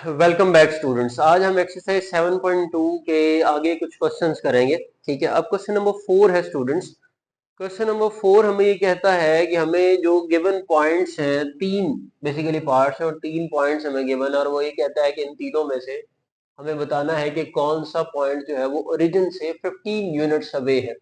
Welcome back students. आज हम exercise 7.2 के आगे कुछ क्वेश्चंस करेंगे। ठीक है, अब क्वेश्चन नंबर 4 है स्टूडेंट्स। क्वेश्चन नंबर 4 हमें ये कहता है कि हमें जो गिवन पॉइंट्स हैं, तीन बेसिकली पार्ट्स हैं और तीन पॉइंट्स हमें गिवन है, और वो ये कहता है कि इन तीनों में से हमें बताना है कि कौन सा पॉइंट जो है वो ओरिजिन से 15 यूनिट्स अवे है,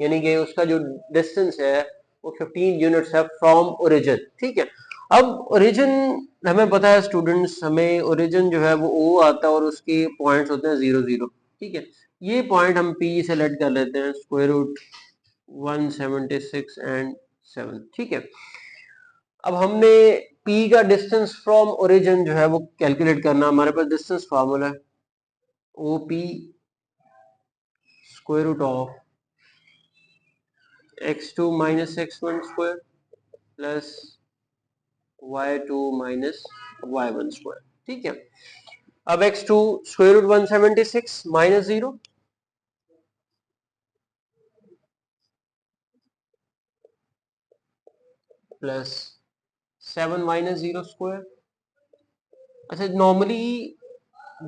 यानी कि उसका जो डिस्टेंस है वो 15 यूनिट्स है फ्रॉम ओरिजिन। ठीक है, अब ओरिजिन हमें पता है स्टूडेंट्स, हमें ओरिजिन जो है वो ओ आता है और उसके पॉइंट्स होते हैं 0 0। ठीक है, ये पॉइंट हम पी सेलेक्ट कर लेते हैं, स्क्वायर रूट 176 एंड 7। ठीक है, अब हमने P का डिस्टेंस फ्रॉम ओरिजिन जो है वो कैलकुलेट करना। हमारे पास डिस्टेंस फार्मूला है O P square root of x2 minus x1 square plus y2 minus y1 square. ठीक है, अब x2 square root 176 minus 0 plus 7 minus 0 square. अच्छा, नॉर्मली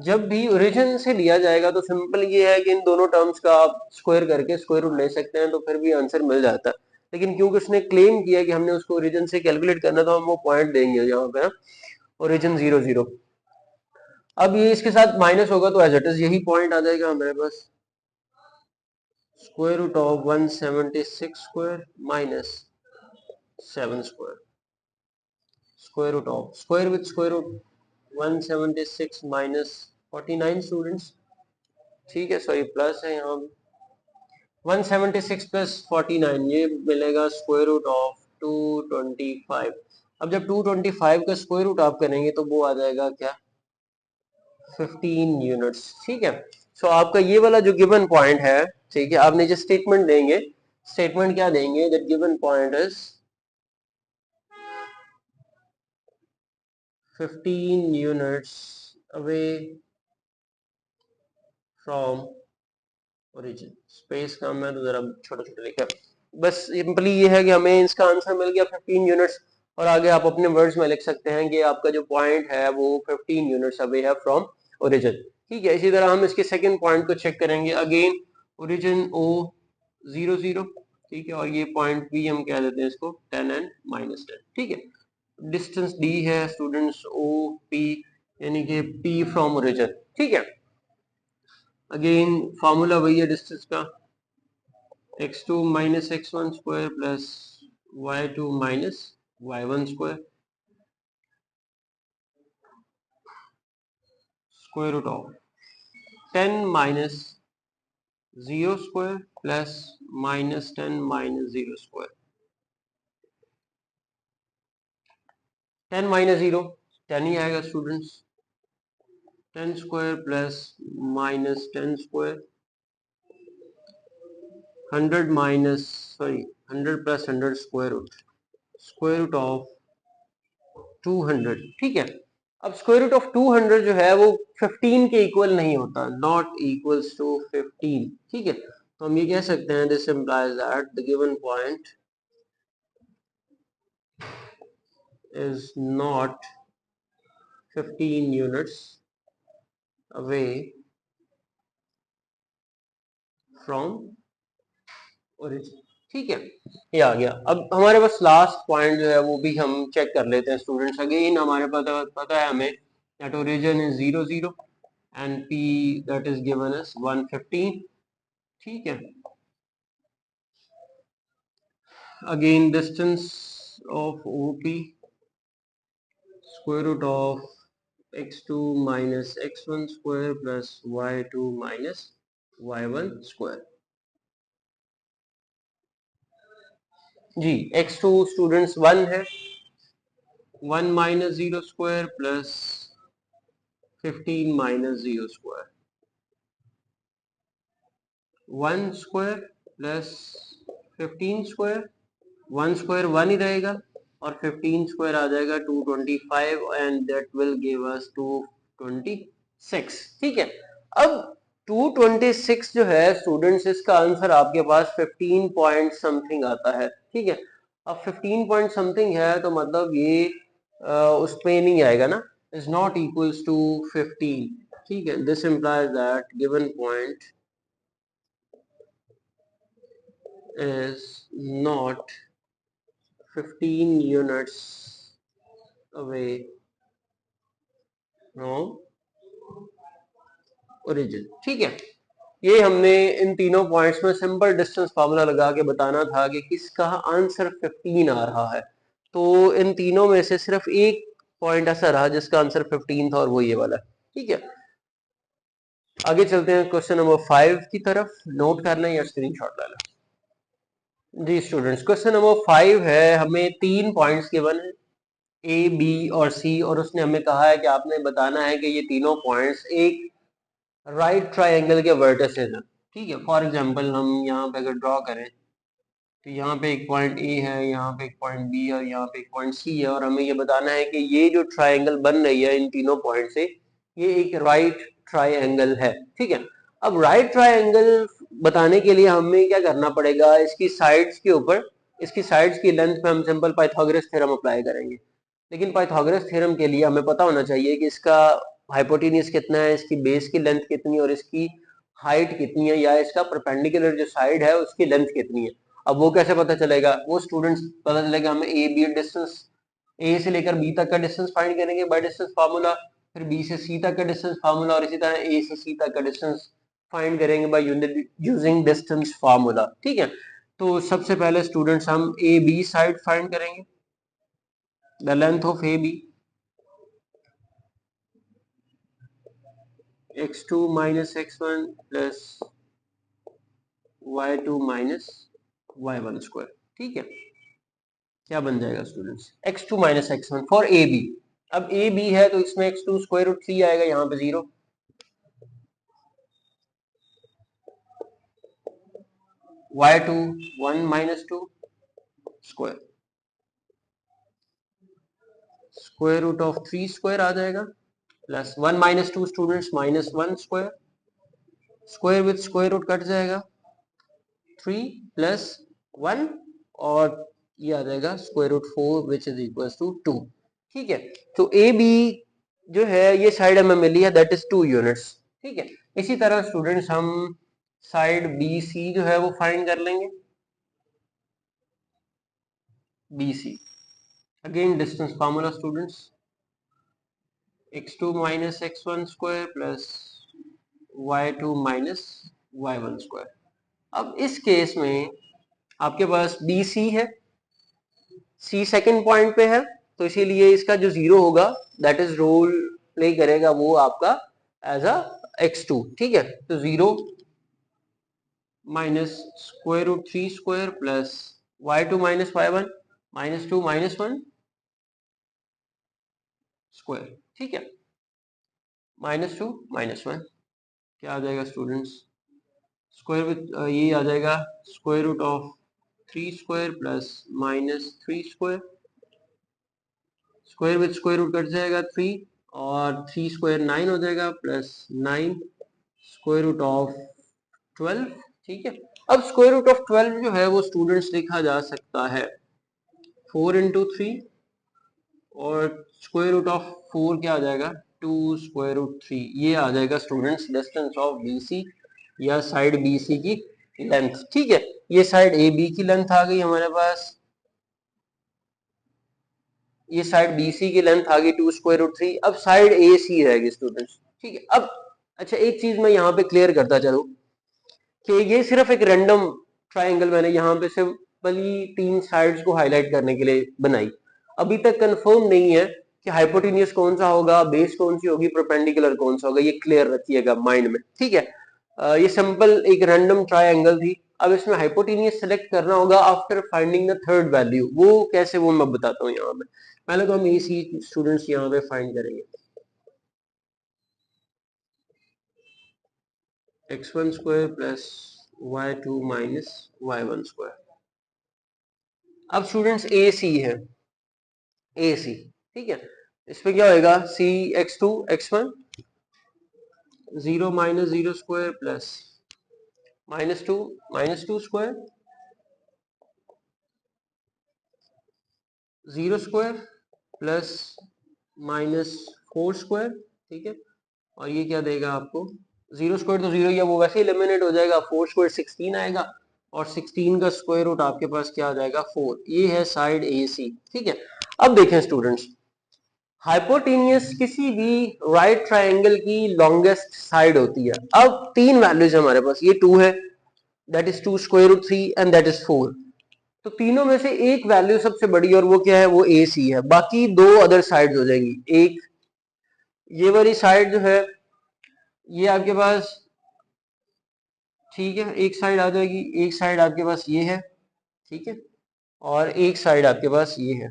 जब भी ओरिजिन से लिया जाएगा तो सिंपल ये है कि इन दोनों टर्म्स का आप स्क्वायर करके स्क्वायर रूट ले सकते हैं, तो फिर भी आंसर मिल जाता है। लेकिन क्योंकि उसने क्लेम किया कि हमने उसको ओरिजिन से कैलकुलेट करना, तो हम वो पॉइंट देंगे यहाँ पे, ओरिजिन 0 0। अब ये इसके साथ माइनस होगा तो एज इट इज यही पॉइंट आ जाएगा हमारे पास, square root of 176 square minus 7 square, square root of square with square root 176 minus 49 students. ठीक है, सॉरी प्लस है यहाँ 176 प्लस 49, ये मिलेगा स्क्वायर रूट ऑफ 225। अब जब 225 का स्क्वायर रूट आप करेंगे तो वो आ जाएगा क्या, 15 यूनिट्स। ठीक है, सो आपका ये वाला जो गिवन पॉइंट है, ठीक है, आप नीचे स्टेटमेंट देंगे। स्टेटमेंट क्या देंगे, that given point is 15 units away from origin. Space कम है तो जरा छोटा छोटा लिखा। बस सिंपली ये है कि हमें इसका आंसर मिल गया 15 यूनिट्स, और आगे आप अपने वर्ड्स में लिख सकते हैं कि आपका जो पॉइंट है वो 15 यूनिट्स अवे है फ्रॉम ओरिजिन। ठीक है, इसी तरह हम इसके सेकंड पॉइंट को चेक करेंगे। Again origin O 0 0। ठीक है, और ये पॉइंट भी हम कह देते हैं इसको 10 एंड माइनस 10। ठीक है, डिस्टेंस डी है स्टूडेंट्स ओ पी, यानी कि पी फ्रॉम ओरिजिन। ठीक है, अगेन फार्मूला वही है डिस्टेंस का, x2 minus x1 square plus y2 minus y1 square, square root of 10 minus 0 square plus minus 10 minus 0 square. 10 minus 0 10 ही आएगा students, 10 square plus minus 10 square, 100 minus sorry 100 plus 100 square root of 200। ठीक है, अब square root of 200 जो है वो 15 के equal नहीं होता, नॉट इक्वल्स टू 15। ठीक है, तो हम ये कह सकते हैं this implies that the given point is not 15 units away from origin. ठीक है, ये आ गया। अब हमारे पास लास्ट पॉइंट जो है वो भी हम चेक कर लेते हैं स्टूडेंट्स। अगेन हमारे पास पता है हमें that origin is 0 0 and p that is given as 115। ठीक है, again distance of OP square root of x2 minus x1 square plus y2 minus y1 square। Ji, x2 students 1 है, 1 minus 0 square plus 15 minus 0 square, 1 square plus 15 square, 1 square 1 ही रहेगा और 15 square आ जाएगा 225 and that will give us 226। ठीक है, अब 226 जो है स्टूडेंट्स, इसका आंसर आपके पास 15 पॉइंट समथिंग आता है। ठीक है, अब 15 पॉइंट समथिंग है तो मतलब ये उस पे नहीं आएगा ना, is not equals to 15. ठीक है, this implies that given point is not 15 units away from origin. ठीक है, ये हमने इन तीनों पॉइंट्स में सिंपल डिस्टेंस फार्मूला लगा के बताना था कि किसका आंसर 15 आ रहा है। तो इन तीनों में से सिर्फ एक पॉइंट ऐसा रहा जिसका आंसर 15 था और वो ये वाला। ठीक है, आगे चलते हैं क्वेश्चन नंबर 5 की तरफ। नोट कर लें या स्क्रीनशॉट ले लें। जी स्टूडेंट्स, क्वेश्चन नंबर 5 है, हमें 3 पॉइंट्स गिवन है ए, बी और सी, और उसने हमें कहा है कि आपने बताना है कि ये तीनों पॉइंट्स एक राइट ट्राइंगल के वर्टिसेस हैं। ठीक है, फॉर एग्जांपल हम यहाँ पे अगर ड्रॉ करें तो यहाँ पे एक पॉइंट ए है, यहाँ पे एक पॉइंट बी है और यहाँ पे एक पॉइंट सी है, और हमें ये बताना है कि ये जो ट्राइंगल बन रही है इन तीनों पॉइंट से, ये एक राइट ट्राइंगल है। ठीक है, अब राइट ट्राइंगल बताने के लिए हमें क्या करना पड़ेगा, इसकी साइड्स के ऊपर, इसकी साइड्स की लेंथ पे हम सिंपल पाइथागोरस थ्योरम अप्लाई करेंगे। लेकिन पाइथागोरस थ्योरम के लिए हमें पता होना चाहिए कि इसका हाइपोटेन्यूज कितना है, इसकी बेस की लेंथ कितनी है और इसकी हाइट कितनी है, या इसका परपेंडिकुलर जो साइड है उसकी लेंथ कितनी है। अब वो कैसे पता चलेगा, वो स्टूडेंट्स पता चलेगा हमें ए बी डिस्टेंस, ए से लेकर बी तक का डिस्टेंस फाइंड करेंगे बाय डिस्टेंस फार्मूला, फिर बी से सी तक का डिस्टेंस फार्मूला, और इसी तरह ए से सी तक का डिस्टेंस फाइंड करेंगे बाय यूजिंग डिस्टेंस फार्मूला। ठीक है, तो सबसे पहले स्टूडेंट्स हम ए बी साइड फाइंड करेंगे, the length of A B, x2 minus x1 plus y2 minus y1 square. ठीक है, क्या बन जाएगा students, x2 minus x1 for A B. अब ए बी है तो इसमें x2 स्क्वायर रूट 3 आएगा, यहाँ पे 0, y2 1 minus 2 square, square root of 3 square आ जाएगा, plus 1 minus 2 students minus 1 square, square with square root cut जाएगा, 3 प्लस 1, और ये आ जाएगा square root 4 which is equal to 2। ठीक है, तो ए बी जो है ये साइड हमें मिली है, दैट इज 2 यूनिट्स। ठीक है, इसी तरह स्टूडेंट्स हम साइड बी सी जो है वो फाइंड कर लेंगे, B C, again distance formula students, x2 minus x1 square plus y2 minus y1 square. अब इस केस में आपके पास बी सी है, सी सेकंड पॉइंट पे है, तो इसीलिए इसका जो 0 होगा दैट इज रोल प्ले करेगा वो आपका एज अ x2। ठीक है, तो 0 minus square root 3 square plus y2 minus y1 minus 2 minus 1 square. ठीक है, माइनस 2 माइनस 1 क्या आ जाएगा स्टूडेंट्स, स्क्वायर विद ये आ जाएगा square root of 3 square plus minus 3 square, square with square root cut जाएगा 3, और 3 स्क्वायर 9 हो जाएगा, प्लस 9 स्क्वायर रूट ऑफ 12। ठीक है, अब स्क्वायर रूट ऑफ 12 जो है वो स्टूडेंट्स लिखा जा सकता है 4 इंटू 3, और स्क्वायर रूट ऑफ 4 क्या आ जाएगा 2 स्क्वायर रूट 3। ये आ जाएगा students distance of B C या साइड बी सी की लेंथ। ठीक है, ये साइड ए बी की लेंथ आ गई हमारे पास, ये साइड बी सी की लेंथ आ गई 2 स्क्वायर रूट 3। अब साइड ए सी रहेगी स्टूडेंट्स। ठीक है, अब अच्छा एक चीज मैं यहाँ पे क्लियर करता चलूं कि ये सिर्फ एक रैंडम ट्राइंगल मैंने यहाँ पे सिंपली 3 साइड्स को हाईलाइट करने के लिए बनाई, अभी तक कंफर्म नहीं है कि हाइपोटेन्यूज कौन सा होगा, बेस कौन सी होगी, परपेंडिकुलर कौन सा होगा, ये क्लियर रखिएगा माइंड में। ठीक है, ये सिंपल एक रैंडम ट्राइंगल थी। अब इसमें हाइपोटेन्यूज सेलेक्ट करना होगा after finding the third value, वो कैसे वो मैं बताता हूँ यहाँ पे। पहले तो हम ए सी स्टूडेंट्स यहाँ पे फाइंड करेंगे, x1 square plus y2 minus y1 square. अब स्टूडेंट्स ए सी है, ए सी। ठीक है, इसमें क्या होएगा सी x2 x1, 0 minus 0 square plus minus two square, 0 square plus minus 4 square, ठीक है, और ये क्या देगा आपको 0 स्क्वायर तो 0 ही है, वो वैसे ही एलिमिनेट हो जाएगा, 4 स्क्वायर 16 आएगा और 16 का स्क्वायर रूट आपके पास क्या आ जाएगा 4। ये है साइड ए सी, ठीक है। अब देखें स्टूडेंट्स, हाइपोटेनियस किसी भी राइट ट्रायंगल की लॉन्गेस्ट साइड होती है। अब तीन वैल्यूज हमारे पास, ये 2 है, that is 2 square root 3 and that is 4। तो तीनों में से एक वैल्यू सबसे बड़ी और वो क्या है, वो ए सी है, बाकी दो अदर साइड हो जाएंगी। एक ये वाली साइड जो है ये आपके पास, ठीक है, एक साइड आ जाएगी, एक साइड आपके पास ये है, ठीक है, और एक साइड आपके पास ये है,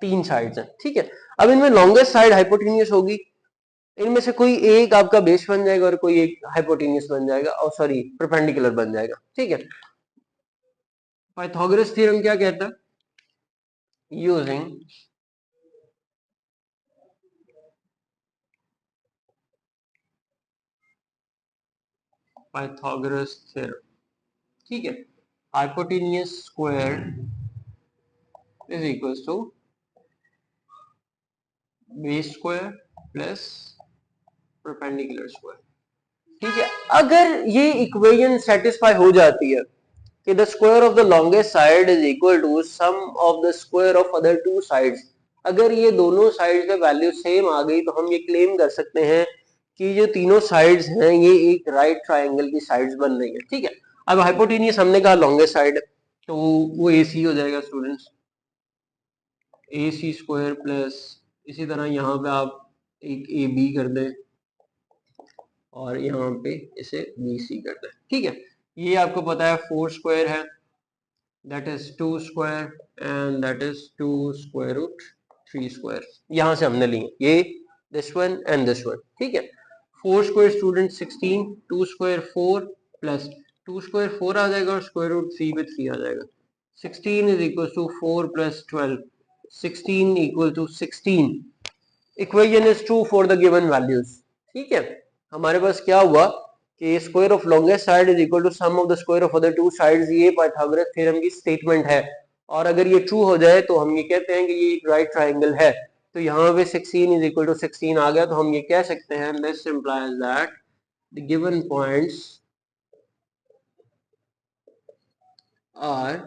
तीन साइड्स हैं, ठीक है। अब इनमें लॉन्गेस्ट साइड हाइपोटेनियस होगी, इनमें से कोई एक आपका बेस बन जाएगा और कोई एक हाइपोटेनियस बन जाएगा, और सॉरी परपेंडिकुलर बन जाएगा, ठीक है। पाइथागोरस थ्योरम क्या कहता है, यूजिंग पाइथागोरस थ्योरम, ठीक है, hypotenuse square is equal to base square plus perpendicular square, ठीक है। अगर ये इक्वेशन सेटिस्फाई हो जाती है कि the square of the longest side is equal to sum of the square of other two sides, अगर ये दोनों साइड्स का वैल्यू सेम आ गई तो हम ये क्लेम कर सकते हैं कि जो तीनों साइड्स हैं ये एक राइट ट्रायंगल की साइड्स बन रही है, ठीक है। अब हाइपोटेनियस हमने कहा लॉन्गेस्ट साइड, तो वो ए सी हो जाएगा स्टूडेंट्स, ए सी स्क्वायर प्लस, इसी तरह यहाँ पे आप एक ए बी कर दें और यहाँ पे इसे बी सी कर दें, ठीक है। ये आपको पता है 4 स्क्वायर है, that is 2 square and that is 2 square root 3 square, यहां से हमने लिए ये this one and this one, ठीक है। 4 square student 16, 2 square 4 plus 2 square 4 आ जाएगा और स्क्वायर रूट 3 पे 3 आ जाएगा, 16 is equal to 4 plus 12, 16 equal to 16, equation is true for the given values, ठीक है। हमारे पास क्या हुआ कि square of longest side is equal to sum of the square of other two sides, ये पाइथागोरस थ्योरम की स्टेटमेंट है, और अगर ये ट्रू हो जाए तो हम ये कहते हैं कि ये एक राइट ट्रायंगल है। तो यहाँ पे 16 इज इक्वल टू 16 आ गया, तो हम ये कह सकते हैं this implies that the given points are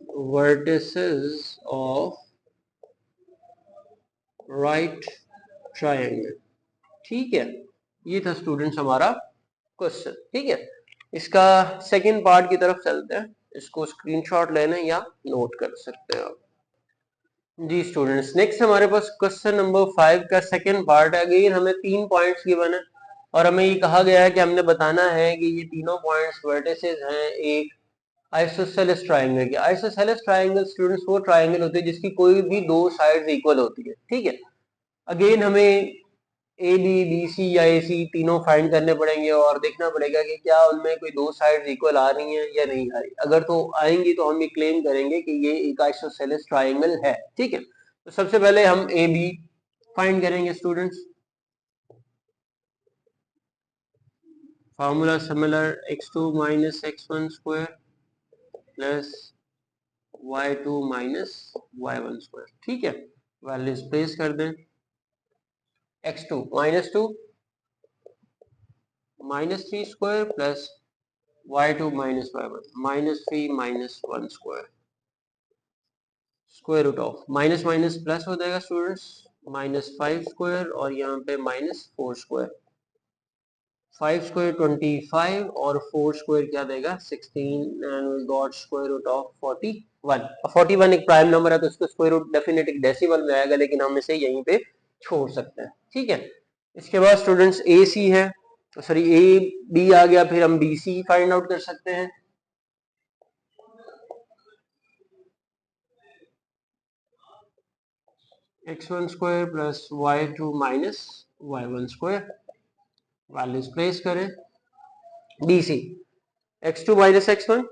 vertices of right triangle, ठीक है। ये था स्टूडेंट्स हमारा क्वेश्चन, ठीक है। इसका सेकंड पार्ट की तरफ चलते हैं, इसको स्क्रीनशॉट लेने या नोट कर सकते हैं आप। जी स्टूडेंट्स, नेक्स्ट हमारे पास क्वेश्चन नंबर 5 का सेकंड पार्ट है। अगेन हमें 3 पॉइंट्स गिवन है और हमें ये कहा गया है कि हमने बताना है कि ये तीनों पॉइंट्स वर्टिसेस हैं एक आइसोसेलेस ट्रायंगल के। आइसोसेलेस ट्रायंगल स्टूडेंट्स वो ट्रायंगल होती है जिसकी कोई भी दो साइड्स इक्वल होती है, ठीक है। अगेन हमें ए बी बी सी या ए सी तीनों फाइंड करने पड़ेंगे और देखना पड़ेगा कि क्या उनमें कोई दो साइड्स इक्वल आ रही हैं या नहीं आ रही। अगर तो आएंगी तो हम ये क्लेम करेंगे कि ये एक आइसोसेलेस ट्रायंगल है, ठीक है। तो सबसे पहले हम ए बी फाइंड करेंगे students. Formula similar, x2 minus x1 square plus y2 minus y1 square, ठीक है। वैल्यूज प्लेस कर दें, x2 -2 -3 square plus y2 minus y1 -3 minus 1 square, square root of minus minus plus हो जाएगा students, -5 square और यहाँ पे -4 स्क्वायर, 5 स्क्वायर 25 और 4 स्क्वायर क्या देगा 16 and we got square root of 41। 41 एक प्राइम नंबर है तो इसको स्क्वायर रूट डेफिनेट एक डेसिमल में आएगा, लेकिन हम इसे यहीं पे छोड़ सकते हैं, ठीक है। इसके बाद स्टूडेंट्स ए सी है, सॉरी ए बी आ गया, फिर हम बी सी फाइंड आउट कर सकते हैं। x1 square plus y2 minus y1 square, values place करें, B C x2 minus x1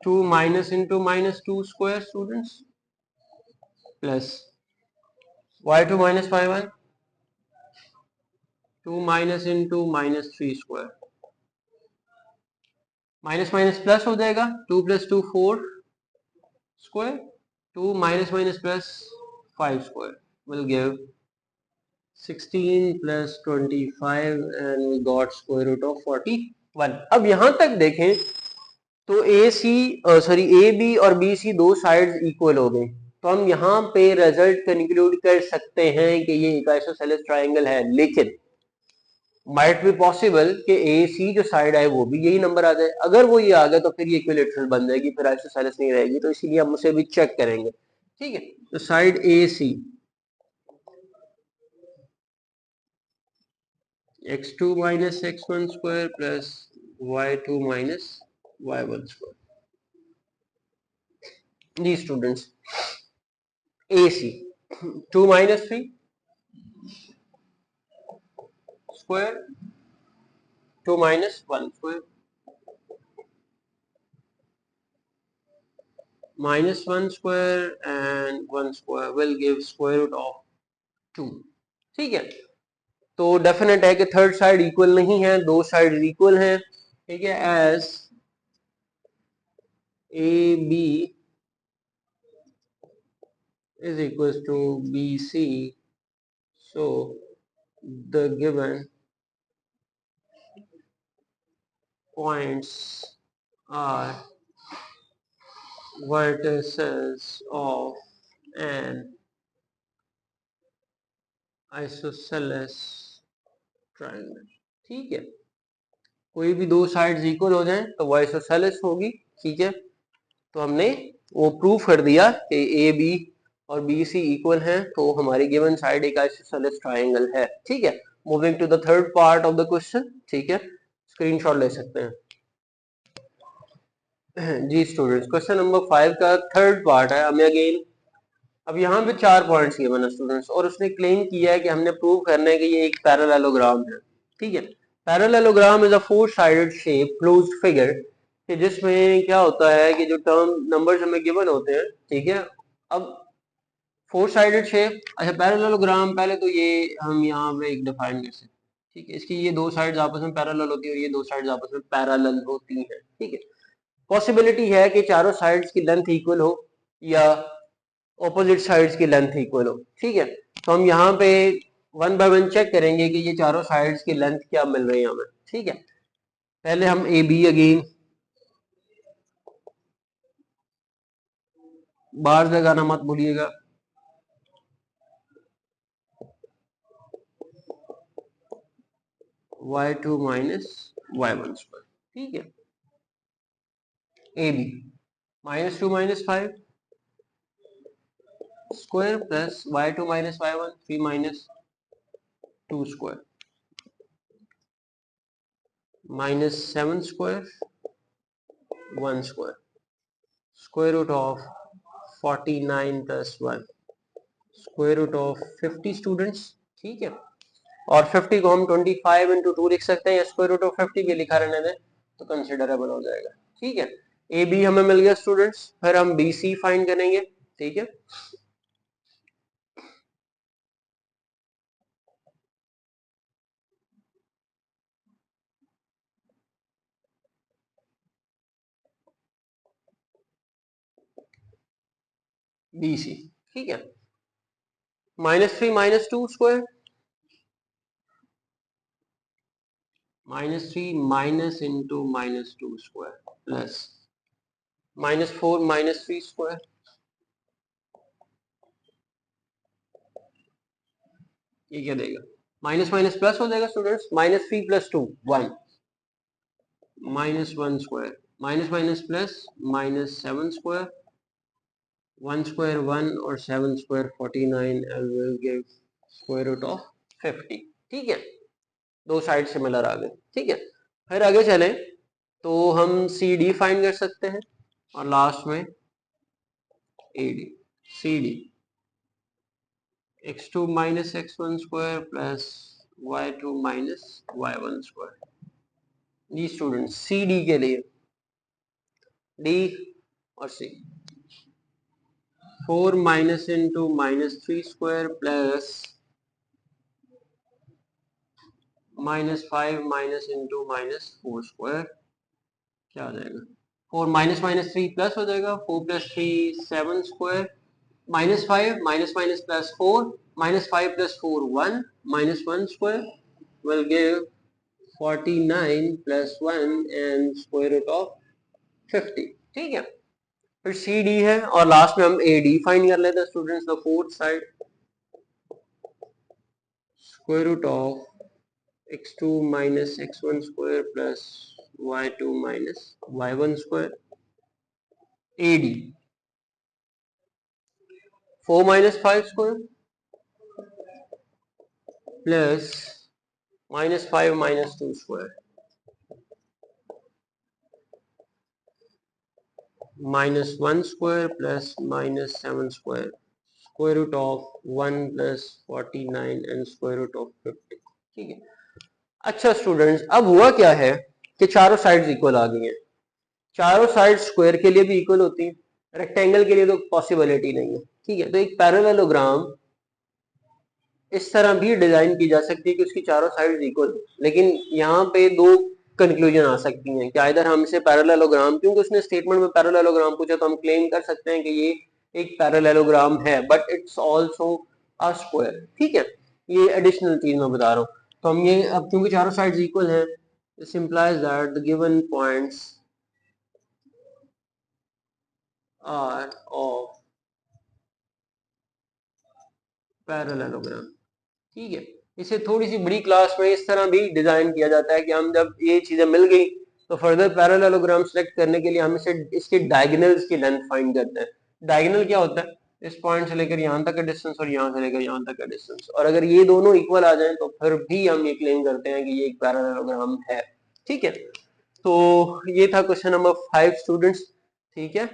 2 minus into -2 square students plus y2 minus y1 2 minus into -3 square, minus minus plus हो जाएगा, 2 + 2 4 square, 2 minus minus plus 5 square will give 16 plus 25 and we got square root of 41. अब यहां तक देखें तो ए B और B सी दो sides equal हो गई, तो हम यहाँ पे रिजल्ट कंक्लूड कर सकते हैं कि ये एक आइसोसेलेस ट्रायंगल है। लेकिन माइट बी पॉसिबल कि ए सी जो साइड है वो भी यही नंबर आ जाए। अगर वो ये आ गया तो फिर ये इक्विलैटरल बन जाएगी, फिर आइसोसेलेस नहीं रहेगी, तो इसीलिए हम उसे भी चेक करेंगे। ठीक है, तो side A C x2 minus x1 square plus y2 minus y1 square। Ji students, AC 2 minus 3 square 2 minus 1 square minus 1 square and 1 square will give square root of 2। ठीक है, तो डेफिनेट है कि थर्ड साइड इक्वल नहीं है, दो side equal हैं। ठीक है, as A B is equals to BC, so the given points are vertices of an isosceles triangle। ठीक है, कोई भी दो साइड्स इक्वल हो जाएं तो वो आइसोसेलेस होगी। ठीक है, तो हमने वो प्रूफ कर दिया कि ए बी और बी सी इक्वल हैं, तो हमारी गिवन साइड एक आइसोसेलेस ट्रायंगल है। ठीक है, moving to the third part of the question. ठीक है, स्क्रीनशॉट ले सकते हैं। जी स्टूडेंट्स, क्वेश्चन नंबर 5 का थर्ड पार्ट है। हमें अगेन अब यहाँ पे 4 पॉइंट्स ये बना स्टूडेंट्स, और उसने क्लेम किया है कि हमने प्रूव करना है कि ये एक पैरेललोग्राम है। ठीक है, parallelogram is a four sided shape closed figure, कि जिसमें क्या होता है कि जो टर्म नंबर्स हमें गिवन होते हैं। ठीक है, अब फोर साइडेड शेप, अच्छा पैरेललोग्राम पहले तो ये हम यहाँ पे एक डिफाइन कर सकते हैं। ठीक है, इसकी ये दो साइड्स आपस में पैरेलल होती है और ये दो साइड्स आपस में पैरेलल होती हैं। ठीक है, पॉसिबिलिटी है कि चारों साइड्स की लेंथ इक्वल हो या ऑपोजिट साइड्स की लेंथ इक्वल हो। ठीक है, तो हम यहाँ पे वन बाय वन चेक करेंगे कि ये चारों साइड्स की लेंथ क्या मिल रही है हमें। ठीक है, पहले हम ए बी अगेन बाहर लगाना मत भूलिएगा। y2 minus y1 square. ठीक है, A B -2 - 5 square plus y2 minus y1 3 minus 2 square -7 square 1 square square root of 49 plus 1 square root of 50 students. ठीक है, और 50 को हम 25 इंटू 2 लिख सकते हैं, या स्क्वायर रूट ऑफ 50 भी लिखा रहने दें तो कंसिडरेबल हो जाएगा। ठीक है, ए बी हमें मिल गया स्टूडेंट्स, फिर हम बी सी फाइंड करेंगे। ठीक है, बी सी। ठीक है, -3 - 2 square -3 minus into -2 square plus -4 - 3 square, ये क्या देगा, माइनस माइनस प्लस हो जाएगा students, -3 + 2 1 -1 square minus minus plus -7 square 1 square 1 और 7 square 49 and will give square root of 50। ठीक है, दो साइड सिमिलर आ गए। ठीक है, फिर आगे चले तो हम सी डी फाइंड कर सकते हैं, और लास्ट में A D. C D x2 minus x1 square plus y2 minus y1 square. जी स्टूडेंट, सी डी के लिए डी और C 4 minus into -3 square plus -5 minus into -4 square, क्या आ जाएगा, 4 माइनस माइनस 3 प्लस हो जाएगा, 4 + 3 7 square -5 minus minus plus 4 -5 plus 4 1 -1 square will give 49 plus 1 and square root of 50। ठीक है, फिर सी डी है और लास्ट में हम ए डी फाइंड कर लेते हैं students. The fourth side square root of x2 minus x1 square plus y2 minus y1 square AD 4 minus 5 square plus minus 5 minus 2 square minus 1 square plus minus 7 square square root of 1 plus 49 and square root of 50। ठीक है, अच्छा students, अब हुआ क्या है कि चारों sides equal आ गई हैं। चारों साइड स्क्वायर के लिए भी इक्वल होती है, रेक्टेंगल के लिए तो पॉसिबिलिटी नहीं है। ठीक है, तो एक पैरेललोग्राम इस तरह भी डिजाइन की जा सकती है कि उसकी चारों साइड इक्वल, लेकिन यहाँ पे दो कंक्लूजन आ सकती हैं कि इधर हम इसे पैरेललोग्राम, क्योंकि उसने स्टेटमेंट में पैरेललोग्राम पूछा तो हम क्लेम कर सकते हैं कि ये एक पैरेललोग्राम है, but it's also a square. ठीक है, ये एडिशनल चीज मैं बता रहा हूँ। तो हम ये अब क्योंकि चारों साइड्स इक्वल हैं, this implies that the given points are of parallelogram. ठीक है, इसे थोड़ी सी बड़ी क्लास में इस तरह भी डिजाइन किया जाता है कि हम जब ये चीजें मिल गई तो फर्दर पैरेललोग्राम सेलेक्ट करने के लिए हम इसे इसके डायगोनल्स की लेंथ फाइंड करते हैं। डायगोनल क्या होता है? इस पॉइंट से लेकर यहाँ तक का डिस्टेंस और यहाँ से लेकर यहाँ तक का डिस्टेंस, और अगर ये दोनों इक्वल आ जाएं तो फिर भी हम ये क्लेम करते हैं कि ये एक पैरेललोग्राम है। ठीक है, तो ये था क्वेश्चन नंबर 5 स्टूडेंट्स। ठीक है,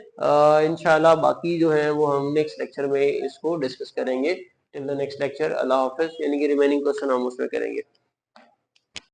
इंशाल्लाह बाकी जो है वो हम नेक्स्ट लेक्चर में इसको डिस्कस करेंगे। टिल द नेक्स्ट लेक्चर, अल्लाह हाफिज। यानी कि रिमेनिंग क्वेश्चन हम उसमें करेंगे।